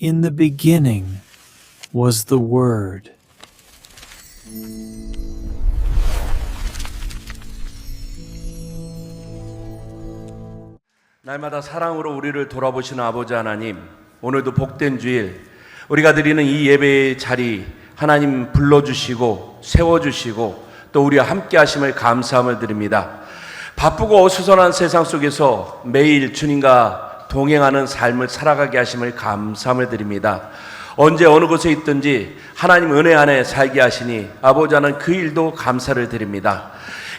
In the beginning was the Word. 날마다 사랑으로 우리를 돌아보시는 아버지 하나님, 오늘도 복된 주일 우리가 드리는 이 예배의 자리 하나님 불러주시고 세워주시고 또 우리와 함께 하심을 감사함을 드립니다. 바쁘고 어수선한 세상 속에서 매일 주님과 동행하는 삶을 살아가게 하심을 감사함을 드립니다. 언제 어느 곳에 있든지 하나님 은혜 안에 살게 하시니 아버지 하나님 그 일도 감사를 드립니다.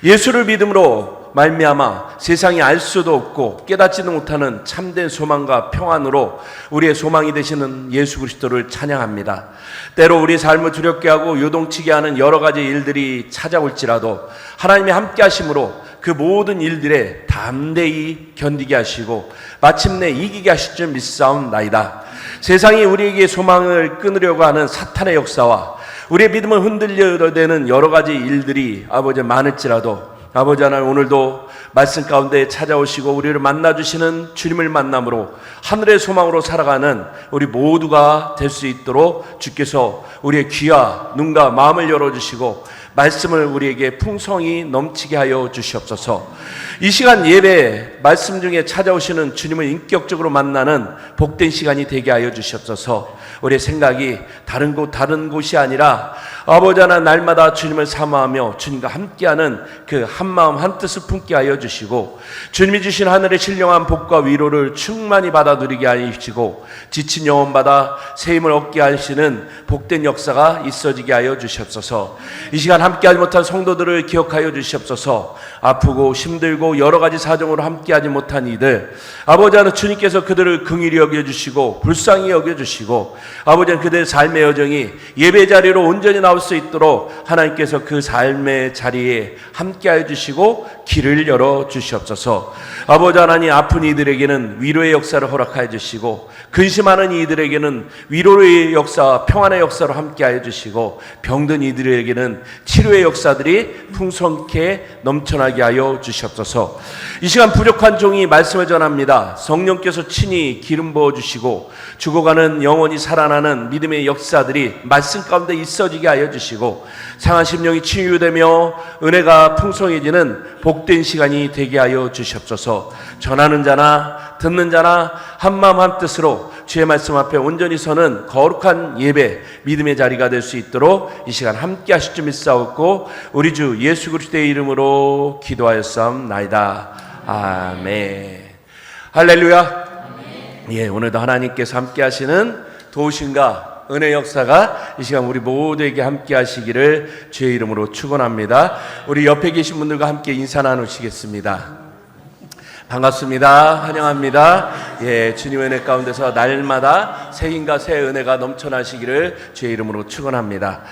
예수를 믿음으로 말미암아 세상이 알 수도 없고 깨닫지도 못하는 참된 소망과 평안으로 우리의 소망이 되시는 예수 그리스도를 찬양합니다. 때로 우리 삶을 두렵게 하고 요동치게 하는 여러 가지 일들이 찾아올지라도 하나님이 함께 하심으로 그 모든 일들에 담대히 견디게 하시고 마침내 이기게 하실 줄 믿사옵나이다. 세상이 우리에게 소망을 끊으려고 하는 사탄의 역사와 우리의 믿음을 흔들려야 되는 여러 가지 일들이 아버지 많을지라도 아버지 하나님 오늘도 말씀 가운데 찾아오시고 우리를 만나주시는 주님을 만남으로 하늘의 소망으로 살아가는 우리 모두가 될 수 있도록 주께서 우리의 귀와 눈과 마음을 열어주시고 말씀을 우리에게 풍성히 넘치게 하여 주시옵소서. 이 시간 예배 말씀 중에 찾아오시는 주님을 인격적으로 만나는 복된 시간이 되게 하여 주시옵소서. 우리의 생각이 다른 곳이 아니라 아버지 하나님 날마다 주님을 사모하며 주님과 함께하는 그 한마음 한뜻을 품게 하여 주시고 주님이 주신 하늘의 신령한 복과 위로를 충만히 받아 누리게 하시고 지친 영혼마다 새 힘을 얻게 하시는 복된 역사가 있어지게 하여 주시옵소서. 이 시간 함께하지 못한 성도들을 기억하여 주시옵소서. 아프고 힘들고 여러 가지 사정으로 함께하지 못한 이들 아버지 하나님 주님께서 그들을 긍휼히 여겨주시고 불쌍히 여겨주시고 아버지 하나님 그들의 삶의 여정이 예배 자리로 온전히 나올 수 있도록 하나님께서 그 삶의 자리에 함께하여 주시고 길을 열어 주시옵소서. 아버지 하나님 아픈 이들에게는 위로의 역사를 허락하여 주시고 근심하는 이들에게는 위로의 역사와 평안의 역사로 함께하여 주시고 병든 이들에게는 치료의 역사들이 풍성케 넘쳐나게 하여 주시옵소서. 이 시간 부족한 종이 말씀을 전합니다. 성령께서 친히 기름 부어주시고 죽어가는 영혼이 살아나는 믿음의 역사들이 말씀 가운데 있어지게 하여 주시고 상한 심령이 치유되며 은혜가 풍성해지는 복된 시간이 되게 하여 주시옵소서. 전하는 자나 듣는 자나 한마음 한뜻으로 주의 말씀 앞에 온전히 서는 거룩한 예배 믿음의 자리가 될 수 있도록 이 시간 함께 하실 줄 믿사옵고 우리 주 예수 그리스도의 이름으로 기도하였사옵나이다. 아멘. 할렐루야. 예, 오늘도 하나님께서 함께 하시는 도우심과 은혜 역사가 이 시간 우리 모두에게 함께 하시기를 주의 이름으로 축원합니다. 우리 옆에 계신 분들과 함께 인사 나누시겠습니다. 반갑습니다. 환영합니다. 예, 주님의 은혜 가운데서 날마다 새 힘과 새 은혜가 넘쳐나시기를 주의 이름으로 축원합니다.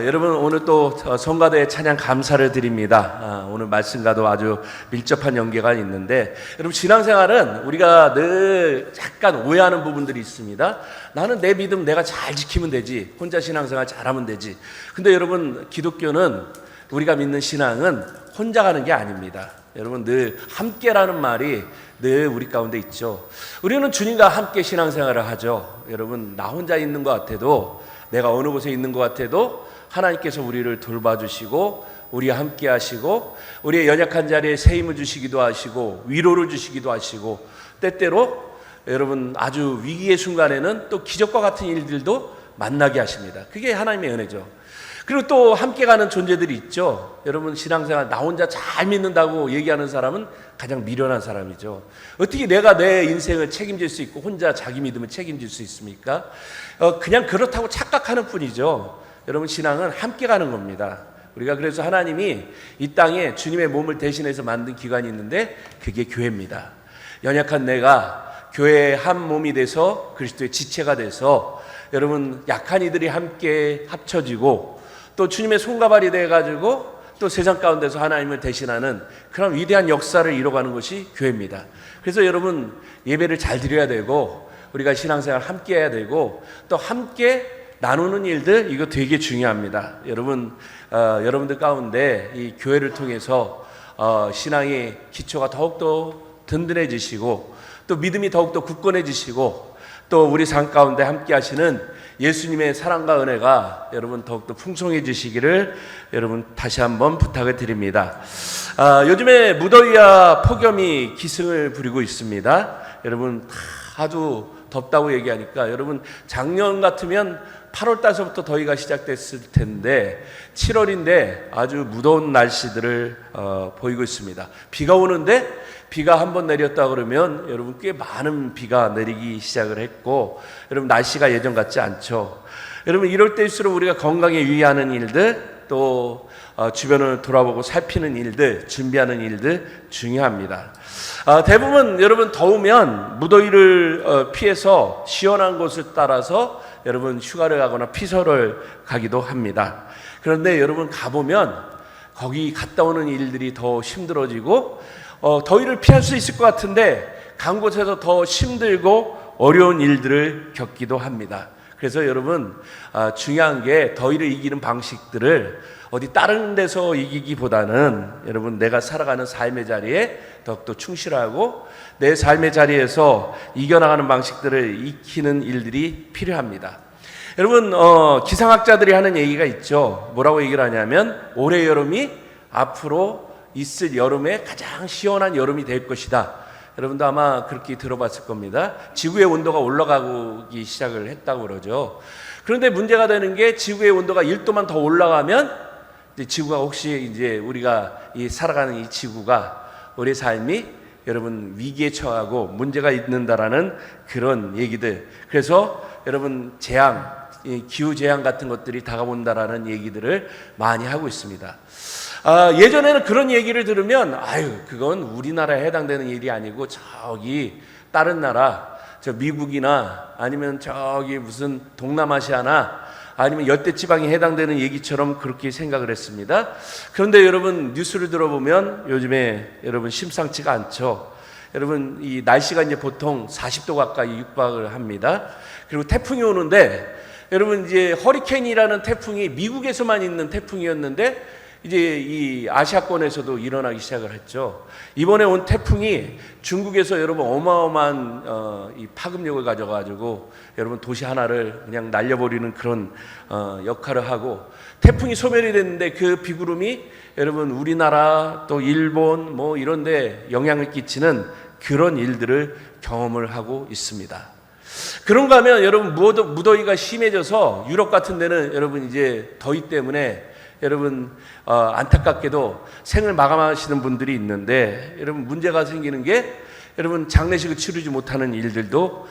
여러분 오늘 또 성가대의 찬양 감사를 드립니다. 오늘 말씀과도 아주 밀접한 연계가 있는데 여러분 신앙생활은 우리가 늘 약간 오해하는 부분들이 있습니다. 나는 내 믿음 내가 잘 지키면 되지, 혼자 신앙생활 잘하면 되지. 근데 여러분 기독교는 우리가 믿는 신앙은 혼자 가는 게 아닙니다. 여러분 늘 함께라는 말이 늘 우리 가운데 있죠. 우리는 주님과 함께 신앙생활을 하죠. 여러분 나 혼자 있는 것 같아도 내가 어느 곳에 있는 것 같아도 하나님께서 우리를 돌봐주시고 우리와 함께 하시고 우리의 연약한 자리에 새 힘을 주시기도 하시고 위로를 주시기도 하시고 때때로 여러분 아주 위기의 순간에는 또 기적과 같은 일들도 만나게 하십니다. 그게 하나님의 은혜죠. 그리고 또 함께 가는 존재들이 있죠. 여러분 신앙생활 나 혼자 잘 믿는다고 얘기하는 사람은 가장 미련한 사람이죠. 어떻게 내가 내 인생을 책임질 수 있고 혼자 자기 믿음을 책임질 수 있습니까? 그냥 그렇다고 착각하는 뿐이죠. 여러분 신앙은 함께 가는 겁니다. 우리가 그래서 하나님이 이 땅에 주님의 몸을 대신해서 만든 기관이 있는데 그게 교회입니다. 연약한 내가 교회의 한 몸이 돼서 그리스도의 지체가 돼서 여러분 약한 이들이 함께 합쳐지고 또 주님의 손가발이 돼가지고 또 세상 가운데서 하나님을 대신하는 그런 위대한 역사를 이뤄가는 것이 교회입니다. 그래서 여러분 예배를 잘 드려야 되고 우리가 신앙생활 함께 해야 되고 또 함께 나누는 일들 이거 되게 중요합니다. 여러분들 가운데 이 교회를 통해서 신앙의 기초가 더욱더 든든해지시고 또 믿음이 더욱더 굳건해지시고 또 우리 삶 가운데 함께 하시는 예수님의 사랑과 은혜가 여러분 더욱더 풍성해지시기를 여러분 다시 한번 부탁을 드립니다. 요즘에 무더위와 폭염이 기승을 부리고 있습니다. 여러분 아주 덥다고 얘기하니까 여러분 작년 같으면 8월 달서부터 더위가 시작됐을 텐데 7월인데 아주 무더운 날씨들을 보이고 있습니다. 비가 오는데 비가 한번 내렸다 그러면 여러분 꽤 많은 비가 내리기 시작을 했고 여러분 날씨가 예전 같지 않죠. 여러분 이럴 때일수록 우리가 건강에 유의하는 일들 또 주변을 돌아보고 살피는 일들 준비하는 일들 중요합니다. 대부분 여러분 더우면 무더위를 피해서 시원한 곳을 따라서 여러분 휴가를 가거나 피서를 가기도 합니다. 그런데 여러분 가보면 거기 갔다 오는 일들이 더 힘들어지고 더위를 피할 수 있을 것 같은데 간 곳에서 더 힘들고 어려운 일들을 겪기도 합니다. 그래서 여러분 중요한 게 더위를 이기는 방식들을 어디 다른 데서 이기기보다는 여러분 내가 살아가는 삶의 자리에 더욱더 충실하고 내 삶의 자리에서 이겨나가는 방식들을 익히는 일들이 필요합니다. 여러분 기상학자들이 하는 얘기가 있죠. 뭐라고 얘기를 하냐면 올해 여름이 앞으로 있을 여름에 가장 시원한 여름이 될 것이다. 여러분도 아마 그렇게 들어봤을 겁니다. 지구의 온도가 올라가기 시작을 했다고 그러죠. 그런데 문제가 되는 게 지구의 온도가 1도만 더 올라가면 지구가 혹시 이제 우리가 살아가는 이 지구가 우리 삶이 여러분 위기에 처하고 문제가 있는다라는 그런 얘기들. 그래서 여러분 재앙, 기후 재앙 같은 것들이 다가온다라는 얘기들을 많이 하고 있습니다. 예전에는 그런 얘기를 들으면 그건 우리나라에 해당되는 일이 아니고 저기 다른 나라 저 미국이나 아니면 저기 무슨 동남아시아나 아니면 열대지방에 해당되는 얘기처럼 그렇게 생각을 했습니다. 그런데 여러분 뉴스를 들어보면 요즘에 여러분 심상치가 않죠. 여러분 이 날씨가 이제 보통 40도 가까이 육박을 합니다. 그리고 태풍이 오는데 여러분 이제 허리케인이라는 태풍이 미국에서만 있는 태풍이었는데 이제 이 아시아권에서도 일어나기 시작을 했죠. 이번에 온 태풍이 중국에서 여러분 어마어마한 이 파급력을 가져가지고 여러분 도시 하나를 그냥 날려버리는 그런 역할을 하고 태풍이 소멸이 됐는데 그 비구름이 여러분 우리나라 또 일본 뭐 이런데 영향을 끼치는 그런 일들을 경험을 하고 있습니다. 그런가 하면 여러분 무더위가 심해져서 유럽 같은 데는 여러분 이제 더위 때문에 여러분 안타깝게도 생을 마감하시는 분들이 있는데 여러분 문제가 생기는 게 여러분 장례식을 치르지 못하는 일들도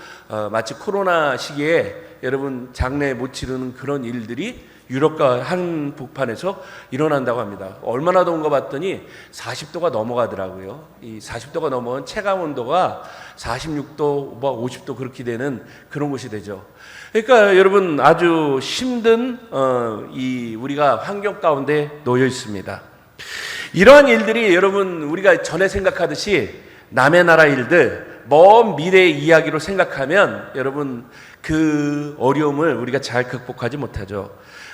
마치 코로나 시기에 여러분 장례 못 치르는 그런 일들이 유럽과 한복판에서 일어난다고 합니다. 얼마나 더운가 봤더니 40도가 넘어가더라고요. 이 40도가 넘어간 체감 온도가 46도, 50도 그렇게 되는 그런 곳이 되죠. 그러니까 여러분 아주 힘든 이 우리가 환경 가운데 놓여 있습니다. 이러한 일들이 여러분 우리가 전에 생각하듯이 남의 나라 일들, 먼 미래의 이야기로 생각하면 여러분 그 어려움을 우리가 잘 극복하지 못하죠.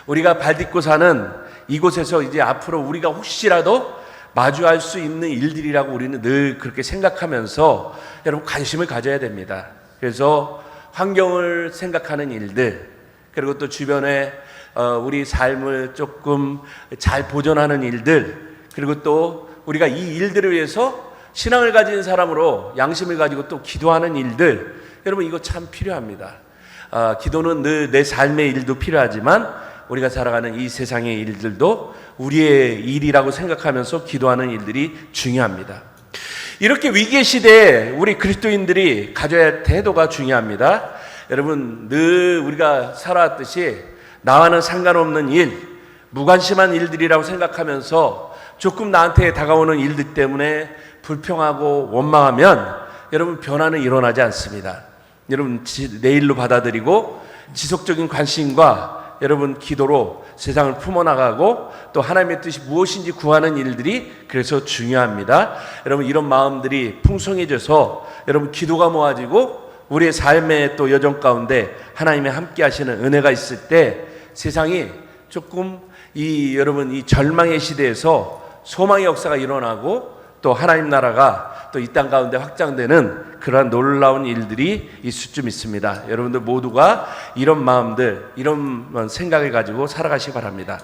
우리가 발 딛고 사는 이곳에서 이제 앞으로 우리가 혹시라도 마주할 수 있는 일들이라고 우리는 늘 그렇게 생각하면서 여러분 관심을 가져야 됩니다. 그래서 환경을 생각하는 일들 그리고 또 주변에 우리 삶을 조금 잘 보존하는 일들 그리고 또 우리가 이 일들을 위해서 신앙을 가진 사람으로 양심을 가지고 또 기도하는 일들 여러분 이거 참 필요합니다. 기도는 늘 내 삶의 일도 필요하지만 우리가 살아가는 이 세상의 일들도 우리의 일이라고 생각하면서 기도하는 일들이 중요합니다. 이렇게 위기의 시대에 우리 그리스도인들이 가져야 할 태도가 중요합니다. 여러분 늘 우리가 살아왔듯이 나와는 상관없는 일, 무관심한 일들이라고 생각하면서 조금 나한테 다가오는 일들 때문에 불평하고 원망하면 여러분 변화는 일어나지 않습니다. 여러분 내 일로 받아들이고 지속적인 관심과 여러분 기도로 세상을 품어나가고 또 하나님의 뜻이 무엇인지 구하는 일들이 그래서 중요합니다. 여러분 이런 마음들이 풍성해져서 여러분 기도가 모아지고 우리의 삶의 또 여정 가운데 하나님의 함께 하시는 은혜가 있을 때 세상이 조금 여러분 이 절망의 시대에서 소망의 역사가 일어나고 또 하나님 나라가 또 이 땅 가운데 확장되는 그러한 놀라운 일들이 있을 줄 믿습니다. 여러분들 모두가 이런 마음들, 이런 생각을 가지고 살아가시기 바랍니다.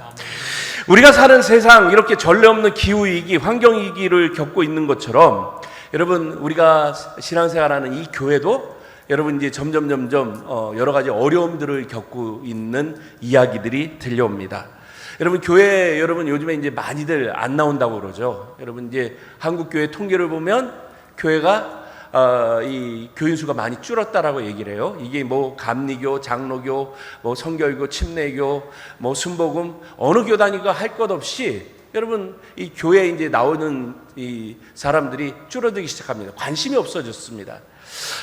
우리가 사는 세상, 이렇게 전례 없는 기후위기, 환경위기를 겪고 있는 것처럼 여러분, 우리가 신앙생활하는 이 교회도 여러분 이제 점점 여러 가지 어려움들을 겪고 있는 이야기들이 들려옵니다. 여러분, 교회 여러분 요즘에 이제 많이들 안 나온다고 그러죠. 여러분, 이제 한국 교회 통계를 보면 교회가 이 교인 수가 많이 줄었다라고 얘기를 해요. 이게 뭐 감리교, 장로교, 뭐 성결교, 침례교, 뭐 순복음 어느 교단이가 할 것 없이 여러분 이 교회에 이제 나오는 이 사람들이 줄어들기 시작합니다. 관심이 없어졌습니다.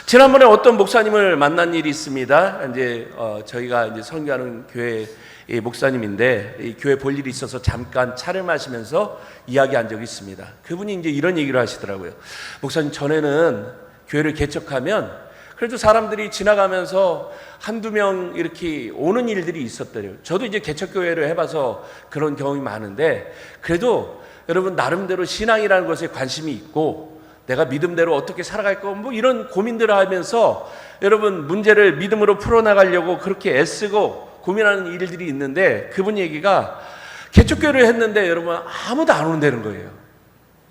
지난번에 어떤 목사님을 만난 일이 있습니다. 이제 저희가 이제 선교하는 교회 이 목사님인데 이 교회 볼 일이 있어서 잠깐 차를 마시면서 이야기한 적이 있습니다. 그분이 이제 이런 얘기를 하시더라고요. 목사님, 전에는 교회를 개척하면 그래도 사람들이 지나가면서 한두 명 이렇게 오는 일들이 있었대요. 저도 이제 개척교회를 해봐서 그런 경험이 많은데 그래도 여러분 나름대로 신앙이라는 것에 관심이 있고 내가 믿음대로 어떻게 살아갈 거 뭐 이런 고민들을 하면서 여러분 문제를 믿음으로 풀어나가려고 그렇게 애쓰고 고민하는 일들이 있는데 그분 얘기가 개척교회를 했는데 여러분 아무도 안 온다는 거예요.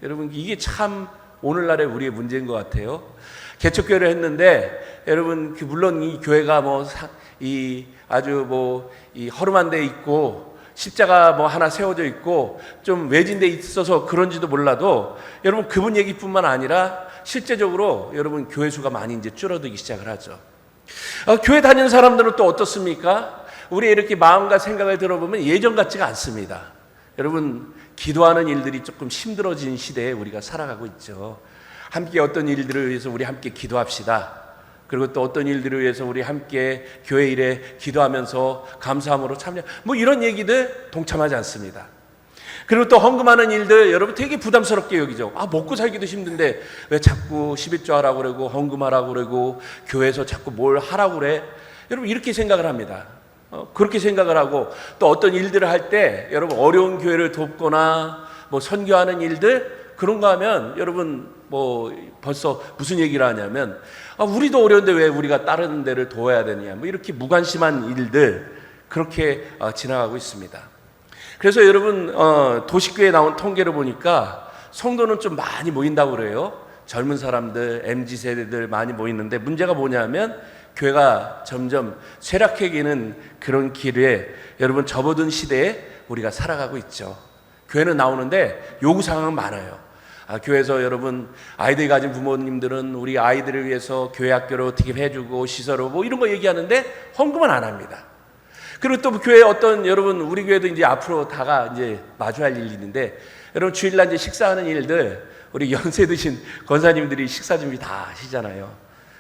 여러분 이게 참 오늘날의 우리의 문제인 것 같아요. 개척교회를 했는데 여러분 물론 이 교회가 뭐 이 아주 뭐 이 허름한 데 있고 십자가 뭐 하나 세워져 있고 좀 외진 데 있어서 그런지도 몰라도 여러분 그분 얘기뿐만 아니라 실제적으로 여러분 교회 수가 많이 이제 줄어들기 시작을 하죠. 교회 다니는 사람들은 또 어떻습니까? 우리 이렇게 마음과 생각을 들어보면 예전 같지가 않습니다. 여러분 기도하는 일들이 조금 힘들어진 시대에 우리가 살아가고 있죠. 함께 어떤 일들을 위해서 우리 함께 기도합시다. 그리고 또 어떤 일들을 위해서 우리 함께 교회 일에 기도하면서 감사함으로 참여, 뭐 이런 얘기들 동참하지 않습니다. 그리고 또 헌금하는 일들 여러분 되게 부담스럽게 여기죠. 먹고 살기도 힘든데 왜 자꾸 11조 하라고 그러고 헌금하라고 그러고 교회에서 자꾸 뭘 하라고 그래. 여러분 이렇게 생각을 합니다. 그렇게 생각을 하고 또 어떤 일들을 할 때 여러분 어려운 교회를 돕거나 뭐 선교하는 일들 그런 거 하면 여러분 뭐 벌써 무슨 얘기를 하냐면 우리도 어려운데 왜 우리가 다른 데를 도와야 되느냐 뭐 이렇게 무관심한 일들 그렇게 지나가고 있습니다. 그래서 여러분 도시교회에 나온 통계를 보니까 성도는 좀 많이 모인다고 그래요. 젊은 사람들, MZ세대들 많이 모이는데 문제가 뭐냐면 교회가 점점 쇠락해지는 그런 길에 여러분 접어든 시대에 우리가 살아가고 있죠. 교회는 나오는데 요구사항은 많아요. 교회에서 여러분 아이들이 가진 부모님들은 우리 아이들을 위해서 교회 학교를 어떻게 해주고 시설을 뭐 이런 거 얘기하는데 헌금은 안 합니다. 그리고 또 교회 어떤 여러분 우리 교회도 이제 앞으로 다가 이제 마주할 일인데 여러분 주일날 이제 식사하는 일들 우리 연세 드신 권사님들이 식사 준비 다 하시잖아요.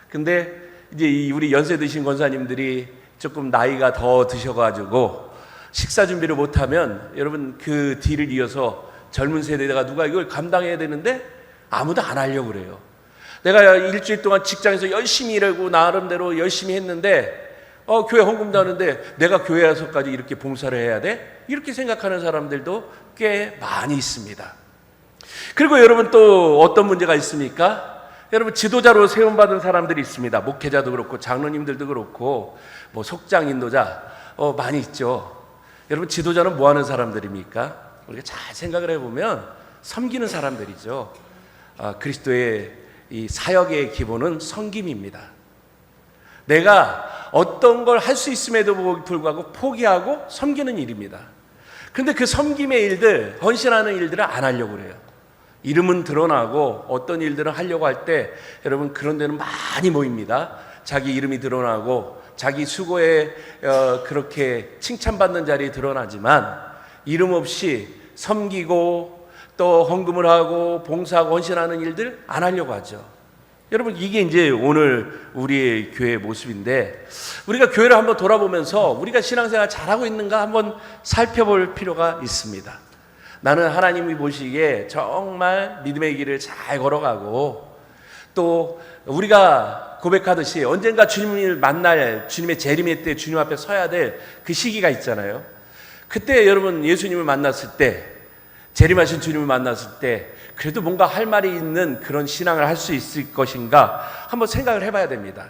근데 이제 우리 연세 드신 권사님들이 조금 나이가 더 드셔가지고 식사 준비를 못하면 여러분 그 뒤를 이어서 젊은 세대가 누가 이걸 감당해야 되는데 아무도 안 하려고 그래요. 내가 일주일 동안 직장에서 열심히 일하고 나름대로 열심히 했는데 교회 헌금도 하는데 내가 교회 와서까지 이렇게 봉사를 해야 돼? 이렇게 생각하는 사람들도 꽤 많이 있습니다. 그리고 여러분 또 어떤 문제가 있습니까? 여러분 지도자로 세움받은 사람들이 있습니다. 목회자도 그렇고 장로님들도 그렇고 뭐 속장 인도자 많이 있죠. 여러분 지도자는 뭐 하는 사람들입니까? 우리가 잘 생각을 해보면 섬기는 사람들이죠. 그리스도의 이 사역의 기본은 섬김입니다. 내가 어떤 걸 할 수 있음에도 불구하고 포기하고 섬기는 일입니다. 그런데 그 섬김의 일들, 헌신하는 일들을 안 하려고 그래요. 이름은 드러나고 어떤 일들을 하려고 할 때 여러분 그런 데는 많이 모입니다. 자기 이름이 드러나고 자기 수고에 그렇게 칭찬받는 자리에 드러나지만 이름 없이 섬기고 또 헌금을 하고 봉사하고 헌신하는 일들 안 하려고 하죠. 여러분 이게 이제 오늘 우리의 교회의 모습인데 우리가 교회를 한번 돌아보면서 우리가 신앙생활 잘하고 있는가 한번 살펴볼 필요가 있습니다. 나는 하나님이 보시기에 정말 믿음의 길을 잘 걸어가고 또 우리가 고백하듯이 언젠가 주님을 만날 주님의 재림의 때 주님 앞에 서야 될 그 시기가 있잖아요. 그때 여러분 예수님을 만났을 때 재림하신 주님을 만났을 때 그래도 뭔가 할 말이 있는 그런 신앙을 할 수 있을 것인가 한번 생각을 해봐야 됩니다.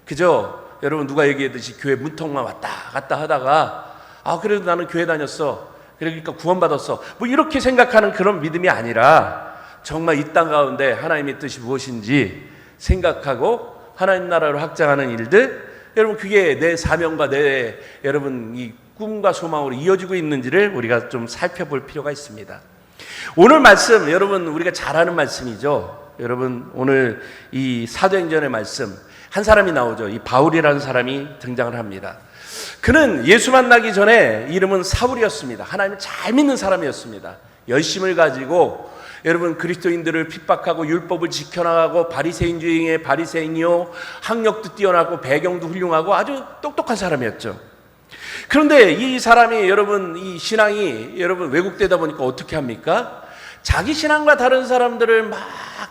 그저 여러분 누가 얘기했듯이 교회 문턱만 왔다 갔다 하다가 그래도 나는 교회 다녔어, 그러니까 구원받았어, 뭐 이렇게 생각하는 그런 믿음이 아니라 정말 이 땅 가운데 하나님의 뜻이 무엇인지 생각하고 하나님 나라를 확장하는 일들, 여러분 그게 내 사명과 내 여러분 이 꿈과 소망으로 이어지고 있는지를 우리가 좀 살펴볼 필요가 있습니다. 오늘 말씀 여러분 우리가 잘 아는 말씀이죠. 여러분 오늘 이 사도행전의 말씀 한 사람이 나오죠. 이 바울이라는 사람이 등장을 합니다. 그는 예수 만나기 전에 이름은 사울이었습니다. 하나님을 잘 믿는 사람이었습니다. 열심을 가지고 여러분 그리스도인들을 핍박하고 율법을 지켜나가고 바리새인 중에 바리새인이요, 학력도 뛰어나고 배경도 훌륭하고 아주 똑똑한 사람이었죠. 그런데 이 사람이 여러분 이 신앙이 여러분 왜곡되다 보니까 어떻게 합니까? 자기 신앙과 다른 사람들을 막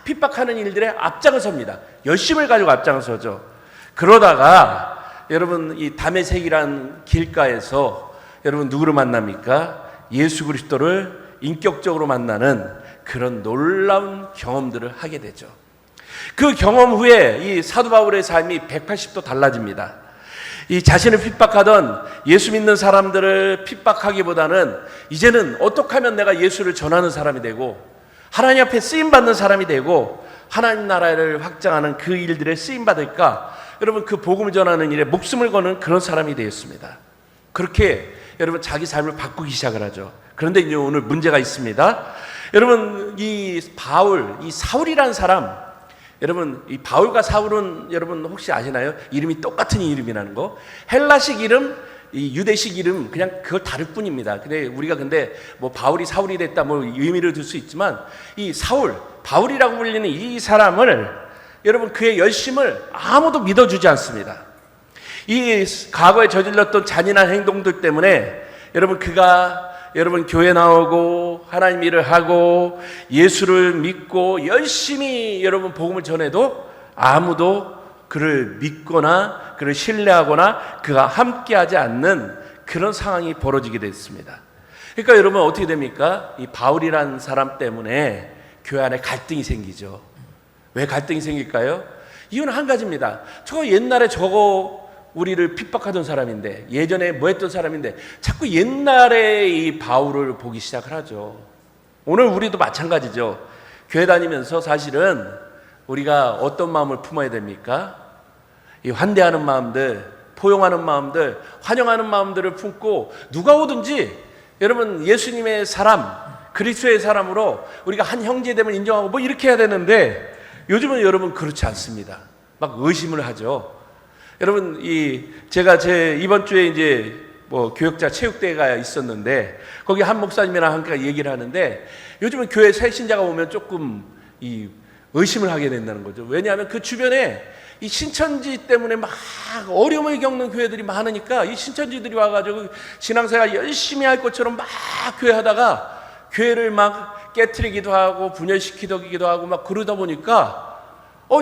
핍박하는 일들에 앞장을 섭니다. 열심을 가지고 앞장을 서죠. 그러다가 여러분 이 다메섹이라는 길가에서 여러분 누구를 만납니까? 예수 그리스도를 인격적으로 만나는 그런 놀라운 경험들을 하게 되죠. 그 경험 후에 이 사도 바울의 삶이 180도 달라집니다. 이 자신을 핍박하던 예수 믿는 사람들을 핍박하기보다는 이제는 어떻게 하면 내가 예수를 전하는 사람이 되고 하나님 앞에 쓰임받는 사람이 되고 하나님 나라를 확장하는 그 일들에 쓰임받을까, 여러분 그 복음을 전하는 일에 목숨을 거는 그런 사람이 되었습니다. 그렇게 여러분 자기 삶을 바꾸기 시작을 하죠. 그런데 이제 오늘 문제가 있습니다. 여러분 이 바울, 이 사울이라는 사람, 여러분 이 바울과 사울은 여러분 혹시 아시나요? 이름이 똑같은 이름이라는 거. 헬라식 이름, 이 유대식 이름 그냥 그걸 다를 뿐입니다. 근데 우리가 뭐 바울이 사울이 됐다 뭐 의미를 둘 수 있지만 이 사울, 바울이라고 불리는 이 사람을 여러분 그의 열심을 아무도 믿어주지 않습니다. 이 과거에 저질렀던 잔인한 행동들 때문에 여러분 그가 여러분 교회 나오고 하나님 일을 하고 예수를 믿고 열심히 여러분 복음을 전해도 아무도 그를 믿거나 그를 신뢰하거나 그가 함께하지 않는 그런 상황이 벌어지게 됐습니다. 그러니까 여러분 어떻게 됩니까? 이 바울이라는 사람 때문에 교회 안에 갈등이 생기죠. 왜 갈등이 생길까요? 이유는 한 가지입니다. 저거 옛날에 저거 우리를 핍박하던 사람인데, 예전에 뭐 했던 사람인데 자꾸 옛날에 이 바울을 보기 시작을 하죠. 오늘 우리도 마찬가지죠. 교회 다니면서 사실은 우리가 어떤 마음을 품어야 됩니까? 이 환대하는 마음들, 포용하는 마음들, 환영하는 마음들을 품고 누가 오든지 여러분 예수님의 사람, 그리스도의 사람으로 우리가 한 형제됨을 인정하고 뭐 이렇게 해야 되는데 요즘은 여러분 그렇지 않습니다. 막 의심을 하죠. 여러분 제가 이번 주에 이제 뭐 교역자 체육대회가 있었는데 거기 한 목사님이랑 함께 얘기를 하는데 요즘은 교회 새 신자가 오면 조금 의심을 하게 된다는 거죠. 왜냐하면 그 주변에 이 신천지 때문에 막 어려움을 겪는 교회들이 많으니까 이 신천지들이 와가지고 신앙생활 열심히 할 것처럼 막 교회 하다가 교회를 막 깨트리기도 하고 분열시키기도 하고 막 그러다 보니까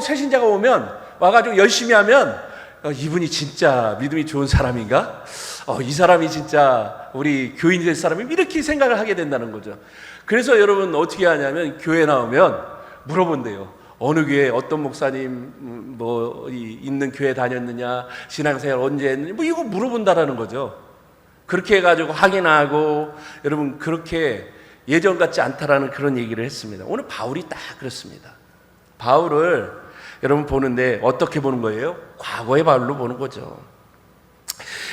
새 신자가 오면 와가지고 열심히 하면 이분이 진짜 믿음이 좋은 사람인가? 이 사람이 진짜 우리 교인이 될 사람이 이렇게 생각을 하게 된다는 거죠. 그래서 여러분 어떻게 하냐면 교회 나오면 물어본대요. 어느 교회 어떤 목사님 있는 교회 다녔느냐, 신앙생활 언제 했느냐, 뭐 이거 물어본다라는 거죠. 그렇게 해가지고 확인하고 여러분 그렇게 예전 같지 않다라는 그런 얘기를 했습니다. 오늘 바울이 딱 그렇습니다. 바울을 여러분 보는데 어떻게 보는 거예요? 과거의 바울로 보는 거죠.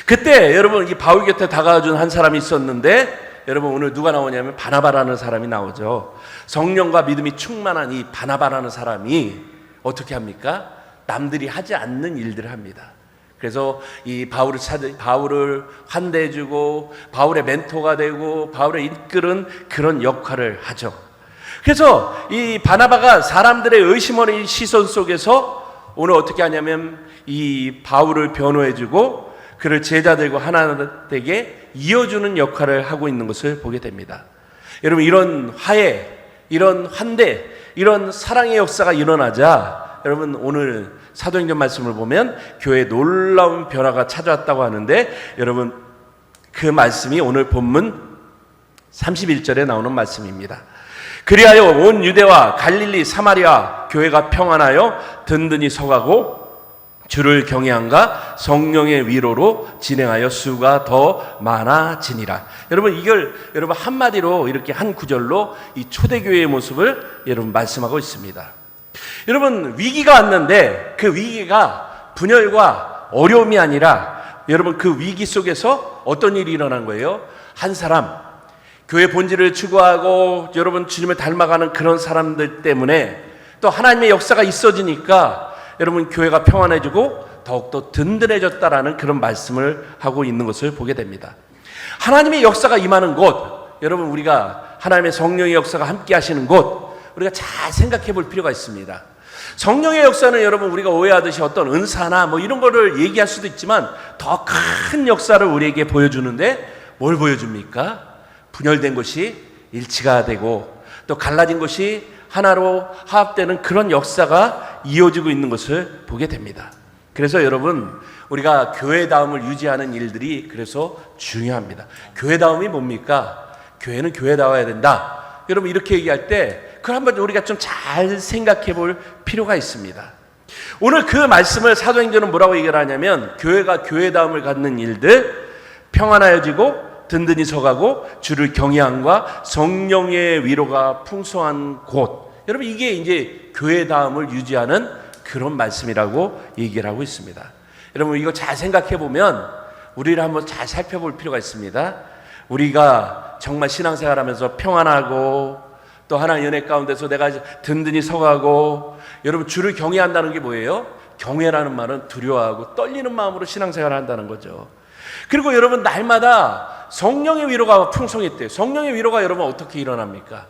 그때 여러분 이 바울 곁에 다가와준 한 사람이 있었는데 여러분 오늘 누가 나오냐면 바나바라는 사람이 나오죠. 성령과 믿음이 충만한 이 바나바라는 사람이 어떻게 합니까? 남들이 하지 않는 일들을 합니다. 그래서 이 바울을 환대해주고 바울의 멘토가 되고 바울을 이끄는 그런 역할을 하죠. 그래서 이 바나바가 사람들의 의심 어린 시선 속에서 오늘 어떻게 하냐면 이 바울을 변호해주고 그를 제자들과 하나 되게 이어주는 역할을 하고 있는 것을 보게 됩니다. 여러분 이런 화해, 이런 환대, 이런 사랑의 역사가 일어나자 여러분 오늘 사도행전 말씀을 보면 교회에 놀라운 변화가 찾아왔다고 하는데 여러분 그 말씀이 오늘 본문 31절에 나오는 말씀입니다. 그리하여 온 유대와 갈릴리 사마리아 교회가 평안하여 든든히 서가고 주를 경외함과 성령의 위로로 진행하여 수가 더 많아지니라. 여러분, 이걸 여러분 한마디로 이렇게 한 구절로 이 초대교회의 모습을 여러분 말씀하고 있습니다. 여러분, 위기가 왔는데 그 위기가 분열과 어려움이 아니라 여러분 그 위기 속에서 어떤 일이 일어난 거예요? 한 사람, 교회 본질을 추구하고 여러분 주님을 닮아가는 그런 사람들 때문에 또 하나님의 역사가 있어지니까 여러분 교회가 평안해지고 더욱더 든든해졌다라는 그런 말씀을 하고 있는 것을 보게 됩니다. 하나님의 역사가 임하는 곳, 여러분 우리가 하나님의 성령의 역사가 함께 하시는 곳, 우리가 잘 생각해 볼 필요가 있습니다. 성령의 역사는 여러분 우리가 오해하듯이 어떤 은사나 뭐 이런 거를 얘기할 수도 있지만 더 큰 역사를 우리에게 보여주는데 뭘 보여줍니까? 분열된 것이 일치가 되고 또 갈라진 것이 하나로 화합되는 그런 역사가 이어지고 있는 것을 보게 됩니다. 그래서 여러분 우리가 교회다움을 유지하는 일들이 그래서 중요합니다. 교회다움이 뭡니까? 교회는 교회다워야 된다. 여러분 이렇게 얘기할 때 그걸 한번 우리가 좀 잘 생각해 볼 필요가 있습니다. 오늘 그 말씀을 사도행전은 뭐라고 얘기를 하냐면 교회가 교회다움을 갖는 일들, 평안하여지고 든든히 서가고 주를 경외함과 성령의 위로가 풍성한 곳, 여러분 이게 이제 교회다움을 유지하는 그런 말씀이라고 얘기를 하고 있습니다. 여러분 이거 잘 생각해 보면 우리를 한번 잘 살펴볼 필요가 있습니다. 우리가 정말 신앙생활하면서 평안하고 또 하나님의 은혜 가운데서 내가 든든히 서가고 여러분 주를 경외한다는 게 뭐예요? 경외라는 말은 두려워하고 떨리는 마음으로 신앙생활을 한다는 거죠. 그리고 여러분 날마다 성령의 위로가 풍성했대요. 성령의 위로가 여러분 어떻게 일어납니까?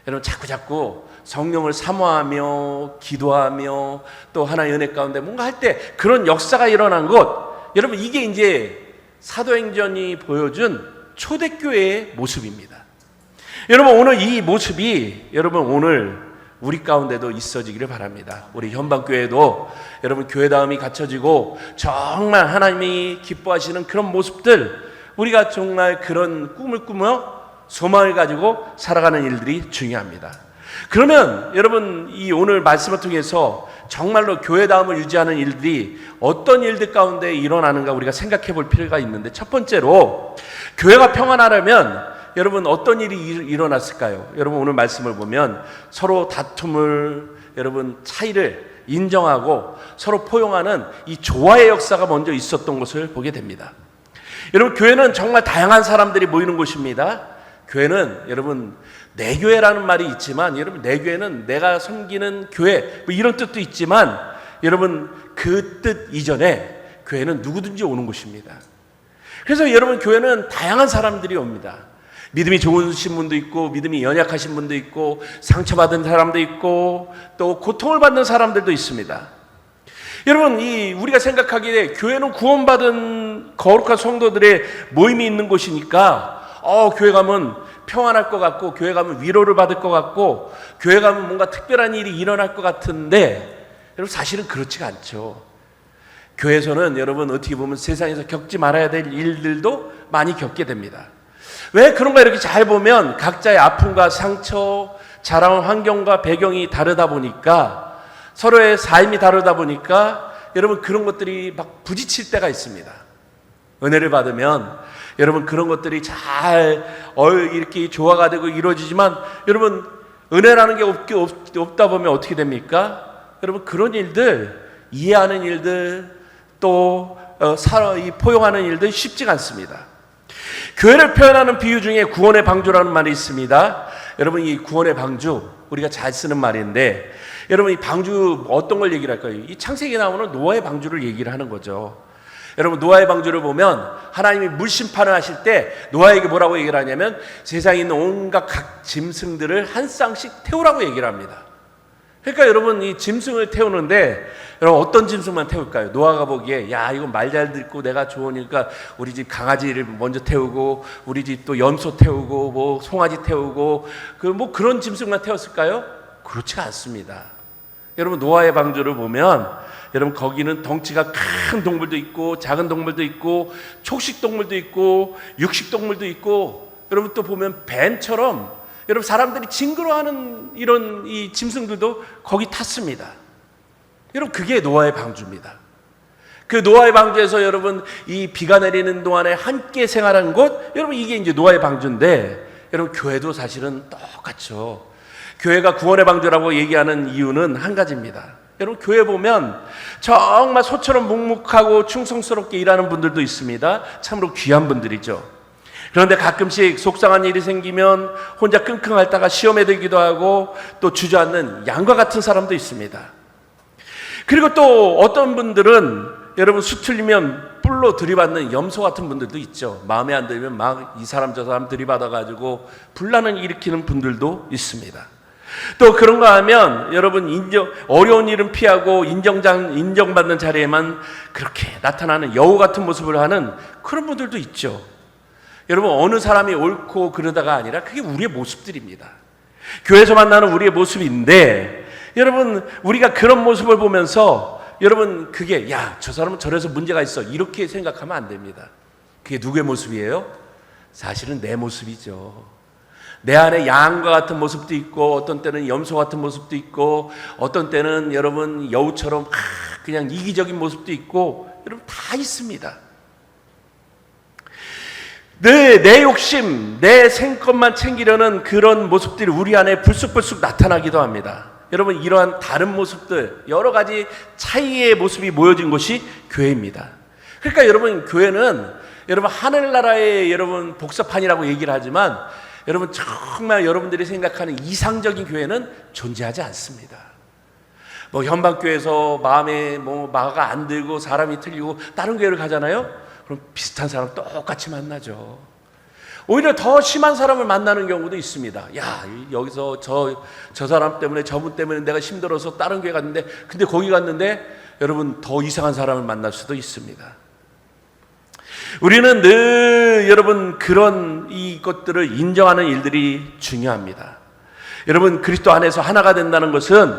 여러분 자꾸 성령을 사모하며 기도하며 또 하나의 은혜 가운데 뭔가 할 때 그런 역사가 일어난 것, 여러분 이게 이제 사도행전이 보여준 초대교회의 모습입니다. 여러분 오늘 이 모습이 여러분 오늘 우리 가운데도 있어지기를 바랍니다. 우리 현방교회도 여러분 교회다움이 갖춰지고 정말 하나님이 기뻐하시는 그런 모습들, 우리가 정말 그런 꿈을 꾸며 소망을 가지고 살아가는 일들이 중요합니다. 그러면 여러분 이 오늘 말씀을 통해서 정말로 교회다움을 유지하는 일들이 어떤 일들 가운데 일어나는가 우리가 생각해 볼 필요가 있는데, 첫 번째로 교회가 평안하려면 여러분 어떤 일이 일어났을까요? 여러분 오늘 말씀을 보면 서로 다툼을, 여러분 차이를 인정하고 서로 포용하는 이 조화의 역사가 먼저 있었던 것을 보게 됩니다. 여러분 교회는 정말 다양한 사람들이 모이는 곳입니다. 교회는 여러분 내 교회라는 말이 있지만 여러분 내 교회는 내가 섬기는 교회 뭐 이런 뜻도 있지만 여러분 그 뜻 이전에 교회는 누구든지 오는 곳입니다. 그래서 여러분 교회는 다양한 사람들이 옵니다. 믿음이 좋으신 분도 있고 믿음이 연약하신 분도 있고 상처받은 사람도 있고 또 고통을 받는 사람들도 있습니다. 여러분 우리가 생각하기에 교회는 구원받은 거룩한 성도들의 모임이 있는 곳이니까 교회 가면 평안할 것 같고 교회 가면 위로를 받을 것 같고 교회 가면 뭔가 특별한 일이 일어날 것 같은데 여러분 사실은 그렇지가 않죠. 교회에서는 여러분 어떻게 보면 세상에서 겪지 말아야 될 일들도 많이 겪게 됩니다. 왜 그런가? 이렇게 잘 보면 각자의 아픔과 상처, 자라온 환경과 배경이 다르다 보니까 서로의 삶이 다르다 보니까 여러분 그런 것들이 막 부딪힐 때가 있습니다. 은혜를 받으면 여러분 그런 것들이 잘 이렇게 조화가 되고 이루어지지만 여러분 은혜라는 게 없다 보면 어떻게 됩니까? 여러분 그런 일들, 이해하는 일들 또 포용하는 일들 쉽지가 않습니다. 교회를 표현하는 비유 중에 구원의 방주라는 말이 있습니다. 여러분 이 구원의 방주 우리가 잘 쓰는 말인데 여러분 이 방주 어떤 걸 얘기를 할까요? 이 창세기에 나오는 노아의 방주를 얘기를 하는 거죠. 여러분 노아의 방주를 보면 하나님이 물 심판을 하실 때 노아에게 뭐라고 얘기를 하냐면 세상에 있는 온갖 각 짐승들을 한 쌍씩 태우라고 얘기를 합니다. 그러니까 여러분 이 짐승을 태우는데 여러분 어떤 짐승만 태울까요? 노아가 보기에 야 이거 말 잘 듣고 내가 좋으니까 우리 집 강아지를 먼저 태우고 우리 집 또 염소 태우고 뭐 송아지 태우고 그런 짐승만 태웠을까요? 그렇지가 않습니다. 여러분 노아의 방주를 보면 여러분 거기는 덩치가 큰 동물도 있고 작은 동물도 있고 초식 동물도 있고 육식 동물도 있고 여러분 또 보면 벤처럼 여러분 사람들이 징그러워하는 이런 이 짐승들도 거기 탔습니다. 여러분 그게 노아의 방주입니다. 그 노아의 방주에서 여러분 이 비가 내리는 동안에 함께 생활한 곳, 여러분 이게 이제 노아의 방주인데, 여러분 교회도 사실은 똑같죠. 교회가 구원의 방주라고 얘기하는 이유는 한 가지입니다. 여러분 교회 보면 정말 소처럼 묵묵하고 충성스럽게 일하는 분들도 있습니다. 참으로 귀한 분들이죠. 그런데 가끔씩 속상한 일이 생기면 혼자 끙끙 앓다가 시험에 들기도 하고 또 주저앉는 양과 같은 사람도 있습니다. 그리고 또 어떤 분들은 여러분 수틀리면 뿔로 들이받는 염소 같은 분들도 있죠. 마음에 안 들면 막 이 사람 저 사람 들이받아가지고 분란을 일으키는 분들도 있습니다. 또 그런가 하면 여러분 어려운 일은 피하고 인정받는 자리에만 그렇게 나타나는 여우 같은 모습을 하는 그런 분들도 있죠. 여러분 어느 사람이 옳고 그러다가 아니라 그게 우리의 모습들입니다. 교회에서 만나는 우리의 모습인데, 여러분 우리가 그런 모습을 보면서 여러분 그게 야, 저 사람은 저래서 문제가 있어 이렇게 생각하면 안 됩니다. 그게 누구의 모습이에요? 사실은 내 모습이죠. 내 안에 양과 같은 모습도 있고, 어떤 때는 염소 같은 모습도 있고, 어떤 때는 여러분 여우처럼 그냥 이기적인 모습도 있고, 여러분 다 있습니다. 내 욕심, 내 생것만 챙기려는 그런 모습들이 우리 안에 불쑥불쑥 나타나기도 합니다. 여러분 이러한 다른 모습들, 여러 가지 차이의 모습이 모여진 곳이 교회입니다. 그러니까 여러분 교회는 여러분 하늘나라의 여러분 복사판이라고 얘기를 하지만, 여러분 정말 여러분들이 생각하는 이상적인 교회는 존재하지 않습니다. 뭐 현방교회에서 마음에 뭐 마가 안 들고 사람이 틀리고 다른 교회를 가잖아요. 그럼 비슷한 사람 똑같이 만나죠. 오히려 더 심한 사람을 만나는 경우도 있습니다. 야, 여기서 저 사람 때문에 저분 때문에 내가 힘들어서 다른 교회 갔는데, 근데 거기 갔는데 여러분 더 이상한 사람을 만날 수도 있습니다. 우리는 늘 여러분 그런 이것들을 인정하는 일들이 중요합니다. 여러분 그리스도 안에서 하나가 된다는 것은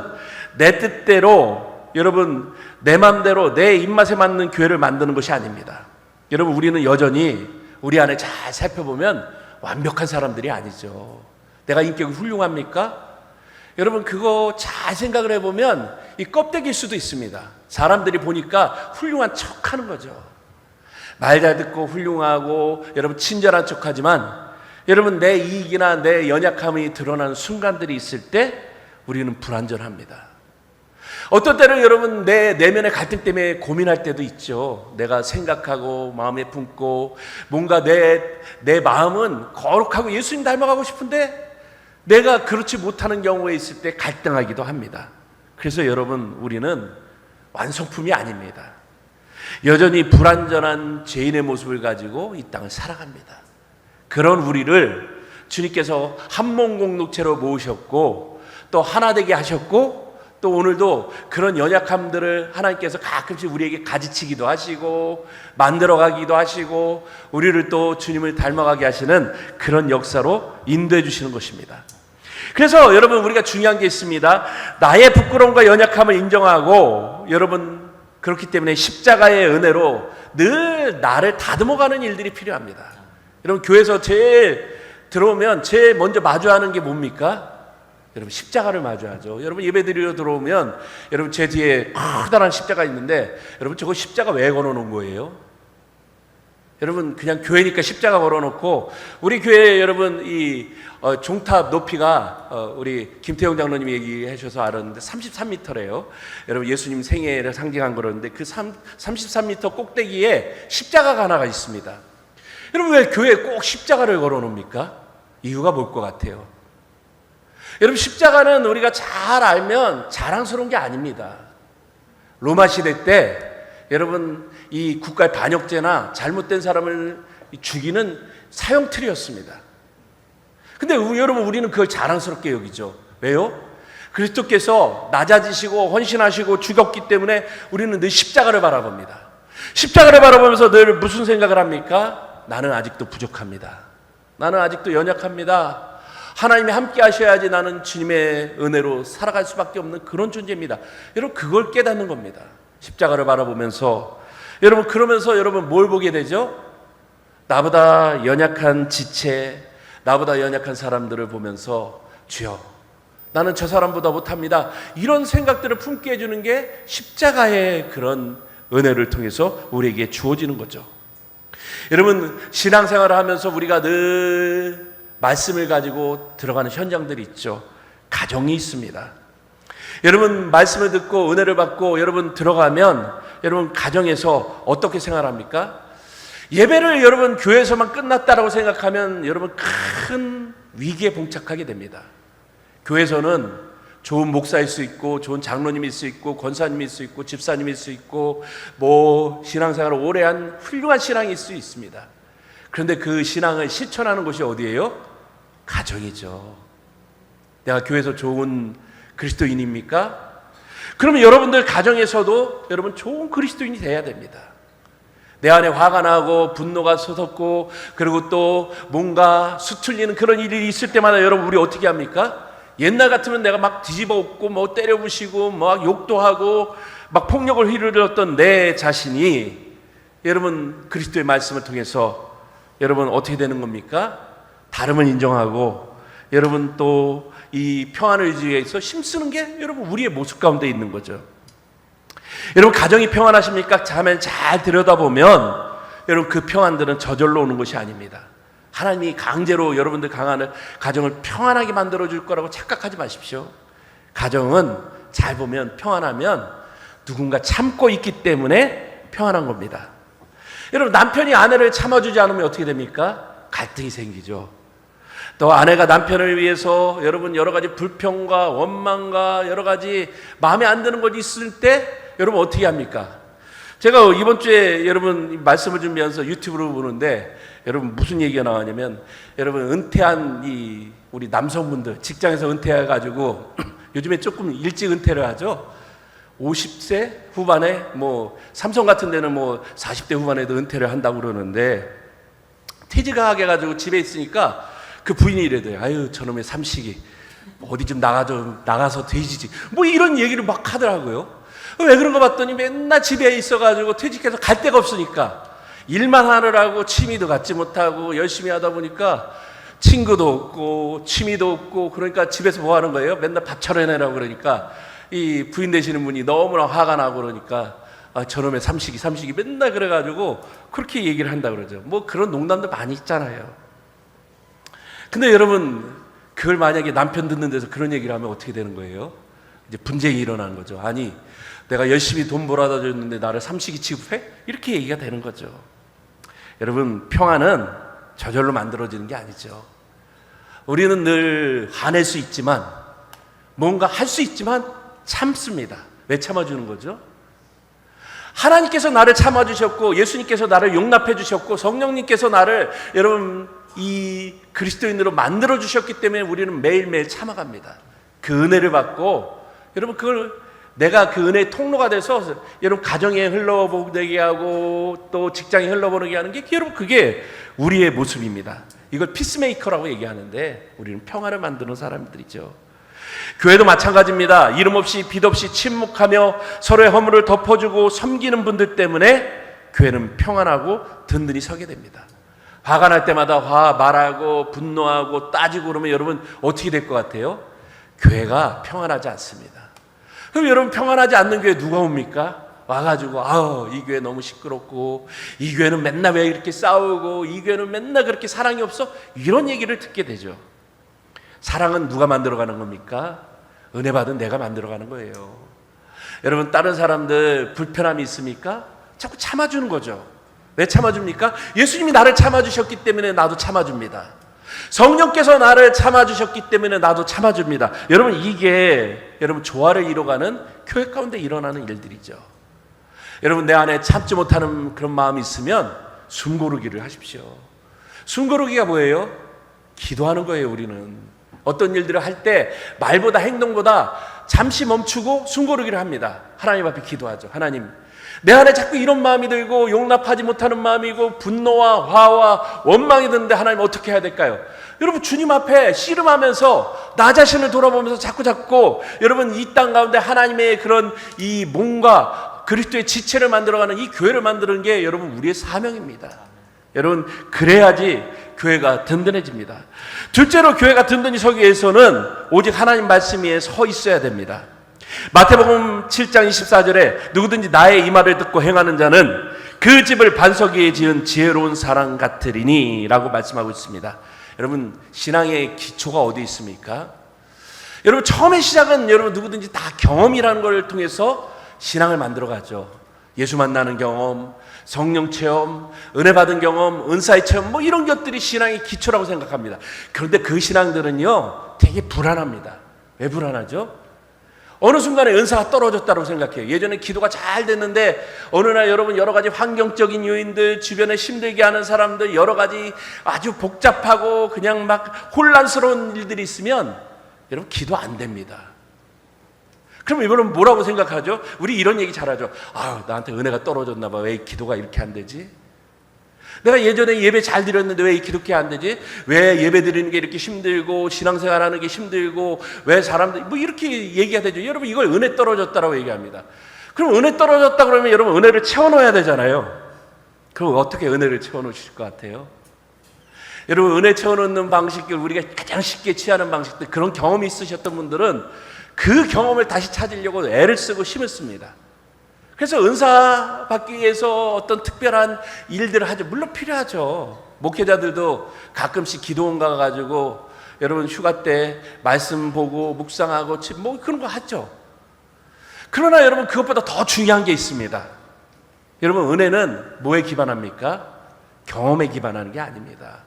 내 뜻대로 여러분 내 마음대로 내 입맛에 맞는 교회를 만드는 것이 아닙니다. 여러분 우리는 여전히 우리 안에 잘 살펴보면 완벽한 사람들이 아니죠. 내가 인격이 훌륭합니까? 여러분 그거 잘 생각을 해보면 이 껍데기일 수도 있습니다. 사람들이 보니까 훌륭한 척하는 거죠. 말 잘 듣고 훌륭하고 여러분 친절한 척하지만, 여러분 내 이익이나 내 연약함이 드러나는 순간들이 있을 때 우리는 불완전합니다. 어떤 때는 여러분 내 내면의 갈등 때문에 고민할 때도 있죠. 내가 생각하고 마음에 품고 뭔가 내 마음은 거룩하고 예수님 닮아가고 싶은데 내가 그렇지 못하는 경우에 있을 때 갈등하기도 합니다. 그래서 여러분 우리는 완성품이 아닙니다. 여전히 불완전한 죄인의 모습을 가지고 이 땅을 살아갑니다. 그런 우리를 주님께서 한 몸 공동체로 모으셨고 또 하나 되게 하셨고, 또 오늘도 그런 연약함들을 하나님께서 가끔씩 우리에게 가지치기도 하시고 만들어가기도 하시고 우리를 또 주님을 닮아가게 하시는 그런 역사로 인도해 주시는 것입니다. 그래서 여러분 우리가 중요한 게 있습니다. 나의 부끄러움과 연약함을 인정하고, 여러분 그렇기 때문에 십자가의 은혜로 늘 나를 다듬어가는 일들이 필요합니다. 여러분 교회에서 제일 들어오면 제일 먼저 마주하는 게 뭡니까? 여러분 십자가를 마주하죠. 여러분 예배드리러 들어오면 여러분 제 뒤에 커다란 십자가 있는데, 여러분 저거 십자가 왜 걸어놓은 거예요? 여러분 그냥 교회니까 십자가 걸어놓고, 우리 교회 여러분 이 종탑 높이가 우리 김태형 장로님이 얘기하셔서 알았는데 33m래요. 여러분 예수님 생애를 상징한 거라는데 그 33m 꼭대기에 십자가가 하나가 있습니다. 여러분 왜 교회에 꼭 십자가를 걸어놓습니까? 이유가 뭘 것 같아요? 여러분 십자가는 우리가 잘 알면 자랑스러운 게 아닙니다. 로마 시대 때 여러분 이 국가의 반역죄나 잘못된 사람을 죽이는 사형틀이었습니다. 근데 여러분 우리는 그걸 자랑스럽게 여기죠. 왜요? 그리스도께서 낮아지시고 헌신하시고 죽었기 때문에 우리는 늘 십자가를 바라봅니다. 십자가를 바라보면서 늘 무슨 생각을 합니까? 나는 아직도 부족합니다. 나는 아직도 연약합니다. 하나님이 함께 하셔야지 나는 주님의 은혜로 살아갈 수밖에 없는 그런 존재입니다. 여러분 그걸 깨닫는 겁니다. 십자가를 바라보면서 여러분, 그러면서 여러분 뭘 보게 되죠? 나보다 연약한 지체, 나보다 연약한 사람들을 보면서 주여, 나는 저 사람보다 못합니다, 이런 생각들을 품게 해주는 게 십자가의 그런 은혜를 통해서 우리에게 주어지는 거죠. 여러분, 신앙생활을 하면서 우리가 늘 말씀을 가지고 들어가는 현장들이 있죠. 가정이 있습니다. 여러분, 말씀을 듣고 은혜를 받고 여러분 들어가면 여러분 가정에서 어떻게 생활합니까? 예배를 여러분 교회에서만 끝났다라고 생각하면 여러분 큰 위기에 봉착하게 됩니다. 교회에서는 좋은 목사일 수 있고 좋은 장로님일 수 있고 권사님일 수 있고 집사님일 수 있고 뭐 신앙생활을 오래 한 훌륭한 신앙일 수 있습니다. 그런데 그 신앙을 실천하는 곳이 어디예요? 가정이죠. 내가 교회에서 좋은 그리스도인입니까? 그러면 여러분들 가정에서도 여러분 좋은 그리스도인이 돼야 됩니다. 내 안에 화가 나고 분노가 솟았고 그리고 또 뭔가 수틀리는 그런 일이 있을 때마다 여러분 우리 어떻게 합니까? 옛날 같으면 내가 막 뒤집어 엎고 뭐 때려 부시고 막 욕도 하고 막 폭력을 휘두르던 내 자신이 여러분 그리스도의 말씀을 통해서 여러분 어떻게 되는 겁니까? 다름을 인정하고 여러분 또 이 평안을 유지하기 위해서 힘쓰는 게 여러분 우리의 모습 가운데 있는 거죠. 여러분 가정이 평안하십니까? 자면 잘 들여다보면 여러분 그 평안들은 저절로 오는 것이 아닙니다. 하나님이 강제로 여러분들 강한 가정을 평안하게 만들어줄 거라고 착각하지 마십시오. 가정은 잘 보면 평안하면 누군가 참고 있기 때문에 평안한 겁니다. 여러분 남편이 아내를 참아주지 않으면 어떻게 됩니까? 갈등이 생기죠. 또 아내가 남편을 위해서 여러분 여러 가지 불평과 원망과 여러 가지 마음에 안 드는 것이 있을 때 여러분 어떻게 합니까? 제가 이번 주에 여러분 말씀을 준비하면서 유튜브로 보는데 여러분 무슨 얘기가 나왔냐면 여러분 은퇴한 이 우리 남성분들 직장에서 은퇴해가지고 요즘에 조금 일찍 은퇴를 하죠. 50세 후반에 뭐 삼성 같은 데는 뭐 40대 후반에도 은퇴를 한다고 그러는데 퇴직하게 해가지고 집에 있으니까 그 부인이 이래도요. 아유 저놈의 삼식이 어디 좀 나가서 돼지지 뭐 이런 얘기를 막 하더라고요. 왜 그런 거 봤더니 맨날 집에 있어가지고 퇴직해서 갈 데가 없으니까 일만 하느라고 취미도 갖지 못하고 열심히 하다 보니까 친구도 없고 취미도 없고 그러니까 집에서 뭐 하는 거예요? 맨날 밥 차려내라고 그러니까 이 부인 되시는 분이 너무나 화가 나고 그러니까 아, 저놈의 삼식이 맨날 그래가지고 그렇게 얘기를 한다 그러죠. 뭐 그런 농담도 많이 있잖아요. 근데 여러분 그걸 만약에 남편 듣는 데서 그런 얘기를 하면 어떻게 되는 거예요? 이제 분쟁이 일어나는 거죠. 아니 내가 열심히 돈 벌어다 줬는데 나를 삼식이 취급해? 이렇게 얘기가 되는 거죠. 여러분 평안은 저절로 만들어지는 게 아니죠. 우리는 늘 화낼 수 있지만 뭔가 할 수 있지만 참습니다. 왜 참아주는 거죠? 하나님께서 나를 참아주셨고 예수님께서 나를 용납해 주셨고 성령님께서 나를 여러분 이 그리스도인으로 만들어 주셨기 때문에 우리는 매일매일 참아갑니다. 그 은혜를 받고 여러분 그걸 내가 그 은혜의 통로가 돼서 여러분 가정에 흘러보게 하고 또 직장에 흘러보게 하는 게 여러분 그게 우리의 모습입니다. 이걸 피스메이커라고 얘기하는데 우리는 평화를 만드는 사람들이죠. 교회도 마찬가지입니다. 이름 없이 빛 없이 침묵하며 서로의 허물을 덮어주고 섬기는 분들 때문에 교회는 평안하고 든든히 서게 됩니다. 화가 날 때마다 말하고 분노하고 따지고 그러면 여러분 어떻게 될 것 같아요? 교회가 평안하지 않습니다. 그럼 여러분 평안하지 않는 교회 누가 옵니까? 와가지고 아우 이 교회 너무 시끄럽고 이 교회는 맨날 왜 이렇게 싸우고 이 교회는 맨날 그렇게 사랑이 없어? 이런 얘기를 듣게 되죠. 사랑은 누가 만들어가는 겁니까? 은혜 받은 내가 만들어가는 거예요. 여러분 다른 사람들 불편함이 있습니까? 자꾸 참아주는 거죠. 왜 참아줍니까? 예수님이 나를 참아주셨기 때문에 나도 참아줍니다. 성령께서 나를 참아주셨기 때문에 나도 참아줍니다. 여러분 이게 여러분 조화를 이뤄가는 교회 가운데 일어나는 일들이죠. 여러분 내 안에 참지 못하는 그런 마음이 있으면 숨고르기를 하십시오. 숨고르기가 뭐예요? 기도하는 거예요. 우리는 어떤 일들을 할 때 말보다 행동보다 잠시 멈추고 숨고르기를 합니다. 하나님 앞에 기도하죠. 하나님 내 안에 자꾸 이런 마음이 들고 용납하지 못하는 마음이고 분노와 화와 원망이 드는데 하나님 어떻게 해야 될까요? 여러분 주님 앞에 씨름하면서 나 자신을 돌아보면서 자꾸 여러분 이 땅 가운데 하나님의 그런 이 몸과 그리스도의 지체를 만들어가는 이 교회를 만드는 게 여러분 우리의 사명입니다. 여러분, 그래야지 교회가 든든해집니다. 둘째로 교회가 든든히 서기 위해서는 오직 하나님 말씀 위에 서 있어야 됩니다. 마태복음 7장 24절에 누구든지 나의 이 말을 듣고 행하는 자는 그 집을 반석 위에 지은 지혜로운 사람 같으리니 라고 말씀하고 있습니다. 여러분, 신앙의 기초가 어디 있습니까? 여러분, 처음에 시작은 여러분 누구든지 다 경험이라는 걸 통해서 신앙을 만들어가죠. 예수 만나는 경험, 성령 체험, 은혜 받은 경험, 은사의 체험, 뭐 이런 것들이 신앙의 기초라고 생각합니다. 그런데 그 신앙들은요 되게 불안합니다. 왜 불안하죠? 어느 순간에 은사가 떨어졌다고 생각해요. 예전에 기도가 잘 됐는데 어느 날 여러분 여러 가지 환경적인 요인들, 주변에 힘들게 하는 사람들, 여러 가지 아주 복잡하고 그냥 막 혼란스러운 일들이 있으면 여러분 기도 안 됩니다. 그럼 여러분 뭐라고 생각하죠? 우리 이런 얘기 잘하죠. 아유, 나한테 은혜가 떨어졌나 봐. 왜 기도가 이렇게 안 되지? 내가 예전에 예배 잘 드렸는데 왜 기독교 안 되지? 왜 예배 드리는 게 이렇게 힘들고 신앙생활 하는 게 힘들고 왜 사람들 뭐 이렇게 얘기가 되죠. 여러분, 이걸 은혜 떨어졌다라고 얘기합니다. 그럼 은혜 떨어졌다 그러면 여러분 은혜를 채워넣어야 되잖아요. 그럼 어떻게 은혜를 채워놓으실 것 같아요? 여러분, 은혜 채워넣는 방식들, 우리가 가장 쉽게 취하는 방식들, 그런 경험이 있으셨던 분들은 그 경험을 다시 찾으려고 애를 쓰고 힘을 씁니다. 그래서 은사 받기 위해서 어떤 특별한 일들을 하죠. 물론 필요하죠. 목회자들도 가끔씩 기도원 가가지고 여러분 휴가 때 말씀 보고 묵상하고 뭐 그런 거 하죠. 그러나 여러분, 그것보다 더 중요한 게 있습니다. 여러분, 은혜는 뭐에 기반합니까? 경험에 기반하는 게 아닙니다.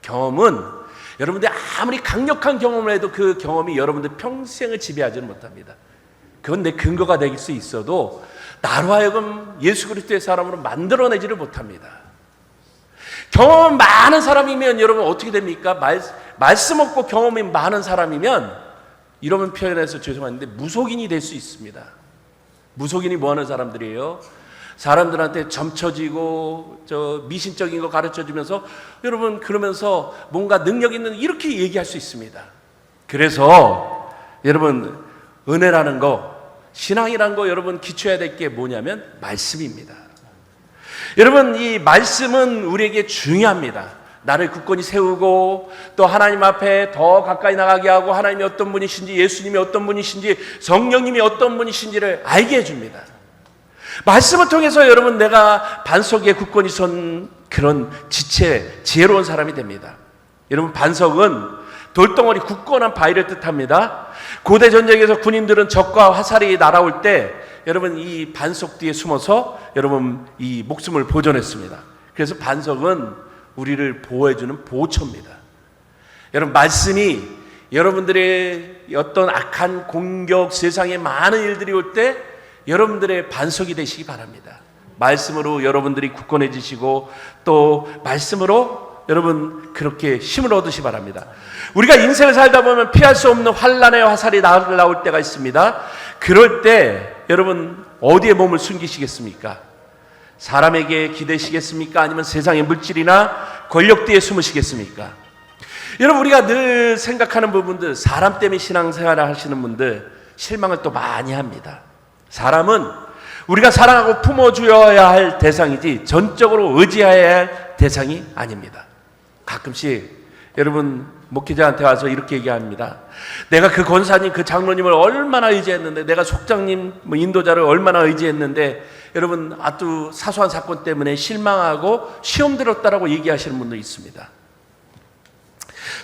경험은 여러분들이 아무리 강력한 경험을 해도 그 경험이 여러분들 평생을 지배하지는 못합니다. 그건 내 근거가 될 수 있어도 나로 하여금 예수 그리스도의 사람으로 만들어내지를 못합니다. 경험 많은 사람이면 여러분 어떻게 됩니까? 말씀 없고 경험이 많은 사람이면 이러면 표현해서 죄송한데 무속인이 될 수 있습니다. 무속인이 뭐 하는 사람들이에요? 사람들한테 점쳐지고 미신적인 거 가르쳐주면서 여러분 그러면서 뭔가 능력 있는 이렇게 얘기할 수 있습니다. 그래서 여러분, 은혜라는 거, 신앙이라는 거 여러분 기초해야 될 게 뭐냐면 말씀입니다. 여러분, 이 말씀은 우리에게 중요합니다. 나를 굳건히 세우고 또 하나님 앞에 더 가까이 나가게 하고 하나님이 어떤 분이신지, 예수님이 어떤 분이신지, 성령님이 어떤 분이신지를 알게 해줍니다. 말씀을 통해서 여러분 내가 반석에 굳건히 선 그런 지혜로운 사람이 됩니다. 여러분, 반석은 돌덩어리 굳건한 바위를 뜻합니다. 고대 전쟁에서 군인들은 적과 화살이 날아올 때 여러분 이 반석 뒤에 숨어서 여러분 이 목숨을 보존했습니다. 그래서 반석은 우리를 보호해주는 보호처입니다. 여러분, 말씀이 여러분들의 어떤 악한 공격, 세상에 많은 일들이 올 때 여러분들의 반석이 되시기 바랍니다. 말씀으로 여러분들이 굳건해지시고 또 말씀으로 여러분 그렇게 힘을 얻으시기 바랍니다. 우리가 인생을 살다 보면 피할 수 없는 환난의 화살이 날아올 때가 있습니다. 그럴 때 여러분 어디에 몸을 숨기시겠습니까? 사람에게 기대시겠습니까? 아니면 세상의 물질이나 권력 뒤에 숨으시겠습니까? 여러분, 우리가 늘 생각하는 부분들, 사람 때문에 신앙생활을 하시는 분들 실망을 또 많이 합니다. 사람은 우리가 사랑하고 품어주어야 할 대상이지 전적으로 의지해야 할 대상이 아닙니다. 가끔씩 여러분 목회자한테 와서 이렇게 얘기합니다. 내가 그 권사님, 그 장로님을 얼마나 의지했는데, 내가 속장님, 인도자를 얼마나 의지했는데 여러분 아주 사소한 사건 때문에 실망하고 시험 들었다라고 얘기하시는 분도 있습니다.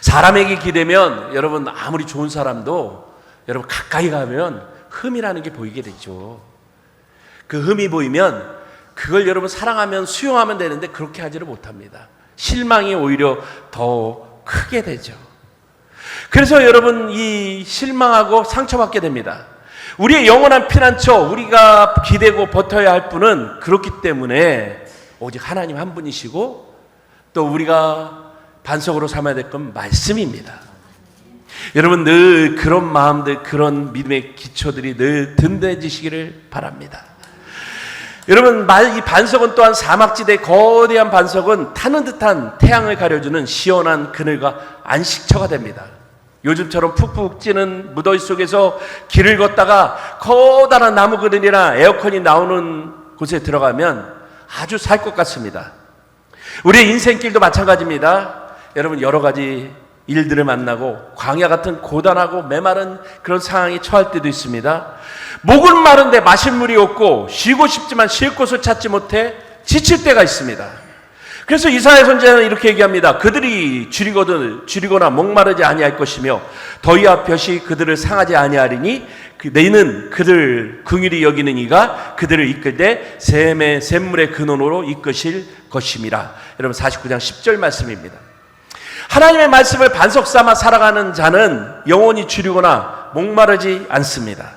사람에게 기대면 여러분 아무리 좋은 사람도 여러분 가까이 가면 흠이라는 게 보이게 되죠. 그 흠이 보이면 그걸 여러분 사랑하면 수용하면 되는데 그렇게 하지를 못합니다. 실망이 오히려 더 크게 되죠. 그래서 여러분 이 실망하고 상처받게 됩니다. 우리의 영원한 피난처, 우리가 기대고 버텨야 할 분은 그렇기 때문에 오직 하나님 한 분이시고 또 우리가 반석으로 삼아야 될 건 말씀입니다. 여러분 늘 그런 마음들, 그런 믿음의 기초들이 늘 든든해지시기를 바랍니다. 여러분, 이 반석은 또한 사막지대의 거대한 반석은 타는 듯한 태양을 가려주는 시원한 그늘과 안식처가 됩니다. 요즘처럼 푹푹 찌는 무더위 속에서 길을 걷다가 커다란 나무 그늘이나 에어컨이 나오는 곳에 들어가면 아주 살 것 같습니다. 우리의 인생길도 마찬가지입니다. 여러분, 여러 가지 일들을 만나고 광야 같은 고단하고 메마른 그런 상황에 처할 때도 있습니다. 목은 마른데 마실 물이 없고 쉬고 싶지만 쉴 곳을 찾지 못해 지칠 때가 있습니다. 그래서 이사야 선지자는 이렇게 얘기합니다. 그들이 줄이거나 목마르지 아니할 것이며 더위와 볕이 그들을 상하지 아니하리니 너희는 그들 긍휼히 여기는 이가 그들을 이끌되 샘물의 근원으로 이끄실 것임이라. 여러분, 49장 10절 말씀입니다. 하나님의 말씀을 반석 삼아 살아가는 자는 영원히 줄이거나 목마르지 않습니다.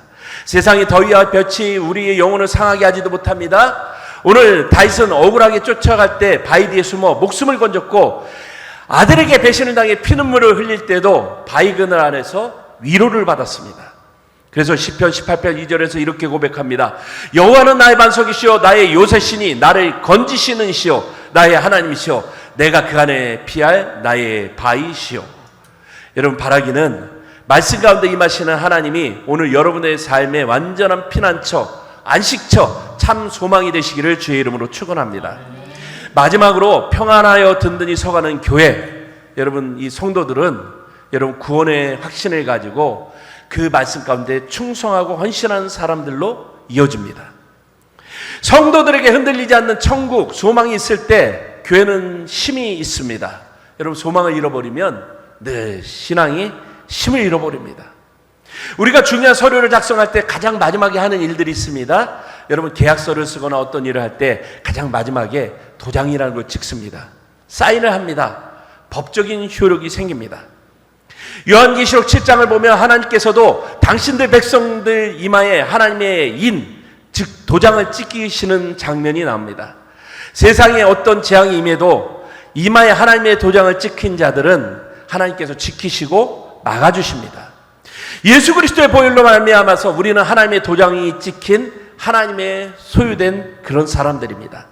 세상의 더위와 볕이 우리의 영혼을 상하게 하지도 못합니다. 오늘 다윗은 억울하게 쫓아갈 때 바위 뒤에 숨어 목숨을 건졌고, 아들에게 배신을 당해 피눈물을 흘릴 때도 바위 그늘 안에서 위로를 받았습니다. 그래서 시편 18편 2절에서 이렇게 고백합니다. 여호와는 나의 반석이시오 나의 요새시니 나를 건지시는 이시오 나의 하나님이시오 내가 그 안에 피할 나의 바위시오. 여러분, 바라기는 말씀 가운데 임하시는 하나님이 오늘 여러분의 삶의 완전한 피난처, 안식처, 참 소망이 되시기를 주의 이름으로 축원합니다. 마지막으로 평안하여 든든히 서가는 교회. 여러분, 이 성도들은 여러분 구원의 확신을 가지고 그 말씀 가운데 충성하고 헌신하는 사람들로 이어집니다. 성도들에게 흔들리지 않는 천국 소망이 있을 때 교회는 힘이 있습니다. 여러분, 소망을 잃어버리면 늘 신앙이 힘을 잃어버립니다. 우리가 중요한 서류를 작성할 때 가장 마지막에 하는 일들이 있습니다. 여러분, 계약서를 쓰거나 어떤 일을 할 때 가장 마지막에 도장이라는 걸 찍습니다. 사인을 합니다. 법적인 효력이 생깁니다. 요한계시록 7장을 보면 하나님께서도 당신들 백성들 이마에 하나님의 인, 즉 도장을 찍히시는 장면이 나옵니다. 세상에 어떤 재앙이 임해도 이마에 하나님의 도장을 찍힌 자들은 하나님께서 지키시고 막아주십니다. 예수 그리스도의 보혈로 말미암아서 우리는 하나님의 도장이 찍힌 하나님의 소유된 그런 사람들입니다.